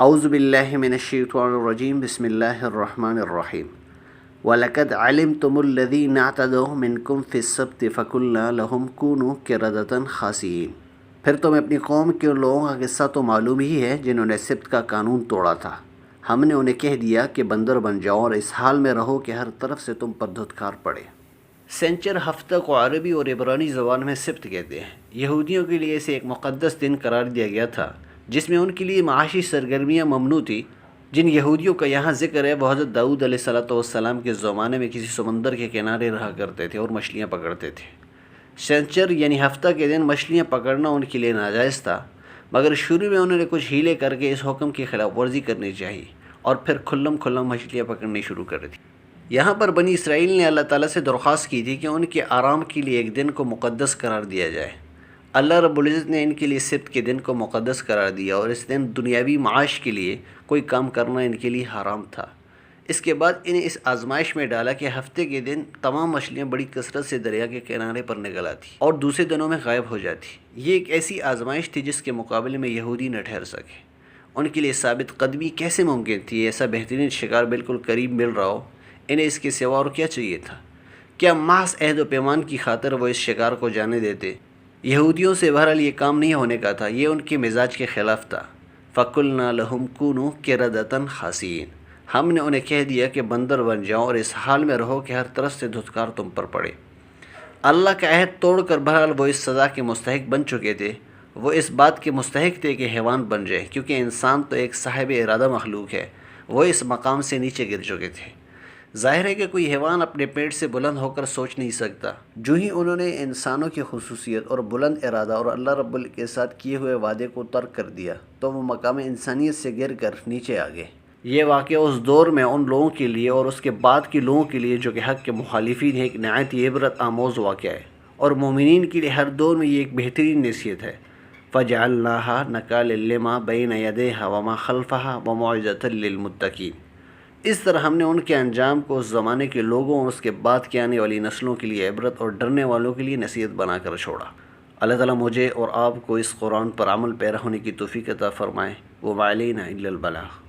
اعوذ باللہ من الشیطان الرجیم بسم اللہ الرحمن الرحیم وَلَقَدْ عَلِمْتُمُ الَّذِينَ اعْتَدَوْا مِنْكُمْ فِي السَّبْتِ فَقُلْنَا لَهُمْ كُونُوا قِرَدَةً خَاسِئِينَ۔ پھر تمہیں اپنی قوم کے ان لوگوں کا قصہ تو معلوم ہی ہے جنہوں نے سبت کا قانون توڑا تھا۔ ہم نے انہیں کہہ دیا کہ بندر بن جاؤ اور اس حال میں رہو کہ ہر طرف سے تم پر دھتکار پڑے۔ سینچر ہفتہ کو عربی اور عبرانی زبان میں سبت کہتے ہیں۔ یہودیوں کے لیے اسے ایک مقدس دن قرار دیا گیا تھا جس میں ان کے لیے معاشی سرگرمیاں ممنوع تھی۔ جن یہودیوں کا یہاں ذکر ہے وہ حضرت داؤد علیہ السلام کے زمانے میں کسی سمندر کے کنارے رہا کرتے تھے اور مچھلیاں پکڑتے تھے۔ سینچر یعنی ہفتہ کے دن مچھلیاں پکڑنا ان کے لیے ناجائز تھا، مگر شروع میں انہوں نے کچھ ہیلے کر کے اس حکم کی خلاف ورزی کرنی چاہی اور پھر کھلم مچھلیاں پکڑنی شروع کر دی۔ یہاں پر بنی اسرائیل نے اللہ تعالیٰ سے درخواست کی تھی کہ ان کے آرام کے لیے ایک دن کو مقدس قرار دیا جائے۔ اللہ رب العزت نے ان کے لیے سبت کے دن کو مقدس قرار دیا اور اس دن دنیاوی معاش کے لیے کوئی کام کرنا ان کے لیے حرام تھا۔ اس کے بعد انہیں اس آزمائش میں ڈالا کہ ہفتے کے دن تمام مچھلیاں بڑی کثرت سے دریا کے کنارے پر نکل آتی اور دوسرے دنوں میں غائب ہو جاتی۔ یہ ایک ایسی آزمائش تھی جس کے مقابلے میں یہودی نہ ٹھہر سکے۔ ان کے لیے ثابت قدمی کیسے ممکن تھی؟ ایسا بہترین شکار بالکل قریب مل رہا ہو، انہیں اس کے سوا اور کیا چاہیے تھا؟ کیا محض عہد و پیمان کی خاطر وہ اس شکار کو جانے دیتے؟ یہودیوں سے بہرحال یہ کام نہیں ہونے کا تھا، یہ ان کے مزاج کے خلاف تھا۔ فَقُلْنَا لَهُمْ كُونُوا قِرَدَةً خَاسِئِينَ۔ ہم نے انہیں کہہ دیا کہ بندر بن جاؤ اور اس حال میں رہو کہ ہر طرف سے دھتکار تم پر پڑے۔ اللہ کا عہد توڑ کر بہرحال وہ اس سزا کے مستحق بن چکے تھے۔ وہ اس بات کے مستحق تھے کہ حیوان بن جائے، کیونکہ انسان تو ایک صاحب ارادہ مخلوق ہے۔ وہ اس مقام سے نیچے گر چکے تھے۔ ظاہر ہے کہ کوئی حیوان اپنے پیٹ سے بلند ہو کر سوچ نہیں سکتا۔ جو ہی انہوں نے انسانوں کی خصوصیت اور بلند ارادہ اور اللہ رب العزت کے ساتھ کیے ہوئے وعدے کو ترک کر دیا تو وہ مقام انسانیت سے گر کر نیچے آ گئے۔ یہ واقعہ اس دور میں ان لوگوں کے لیے اور اس کے بعد کے لوگوں کے لیے جو کہ حق کے مخالفین ہیں ایک نہایت عبرت آموز واقعہ ہے، اور مومنین کے لیے ہر دور میں یہ ایک بہترین نصیحت ہے۔ فَجَعَلْنَاهَا نَكَالًا لِمَا بَيْنَ يَدَيْهَا وَمَا خَلْفَهَا وَمَوْعِظَةً لِّلْمُتَّقِينَ۔ اس طرح ہم نے ان کے انجام کو اس زمانے کے لوگوں اور اس کے بعد کے آنے والی نسلوں کے لیے عبرت اور ڈرنے والوں کے لیے نصیحت بنا کر چھوڑا۔ اللہ تعالیٰ مجھے اور آپ کو اس قرآن پر عمل پیرا ہونے کی توفیق عطا فرمائے۔ وَمَا عَلَيْنَا إِلَّا الْبَلَاغُ۔